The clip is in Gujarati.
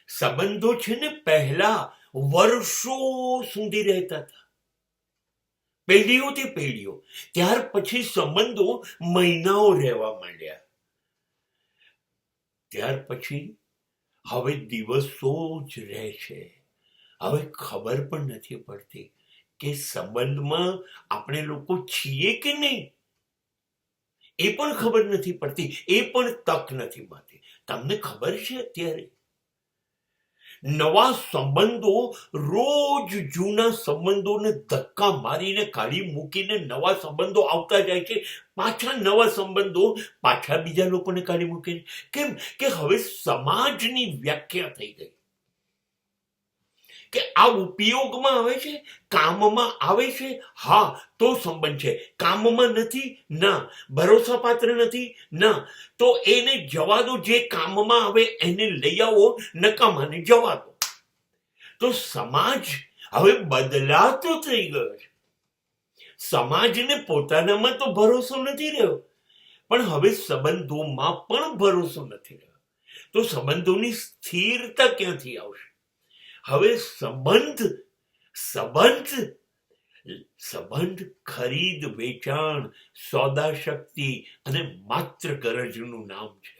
સંબંધો છે ને પહેલા વર્ષો સુધી રહેતા હતા, પેઢીઓથી પેઢીઓ. ત્યાર પછી સંબંધો મહિનાઓ રહેવા માંડ્યા. ત્યાર પછી હવે દિવસો જ રહે છે. હવે ખબર પણ નથી પડતી કે સંબંધમાં આપણે લોકો છીએ કે નહીં, એ પણ ખબર નથી પડતી, એ પણ તક નથી મળતી. તમને ખબર છે અત્યારે નવા સંબંધો રોજ જૂના સંબંધોને ધક્કા મારીને કાઢી મૂકીને નવા સંબંધો આવતા જાય છે, પાછા નવા સંબંધો પાછા બીજા લોકોને કાઢી મૂકે. કેમ કે હવે સમાજની વ્યાખ્યા થઈ ગઈ કે આ ઉપયોગમાં આવે છે, કામમાં આવે છે, હા તો સંબંધ છે, કામમાં નથી ના, ભરોસાપાત્ર નથી ના, તો એને જવા દો. જે કામમાં આવે એને લઈ આવો, નકામાને જવા દો. તો સમાજ હવે બદલાતો થઈ ગયો છે. સમાજને પોતાનામાં તો ભરોસો નથી રહ્યો, પણ હવે સંબંધોમાં પણ ભરોસો નથી રહ્યો. તો સંબંધોની સ્થિરતા ક્યાંથી આવશે? હવે સંબંધ ખરીદ વેચાણ, સોદા શક્તિ અને માત્ર ગરજનું નામ છે.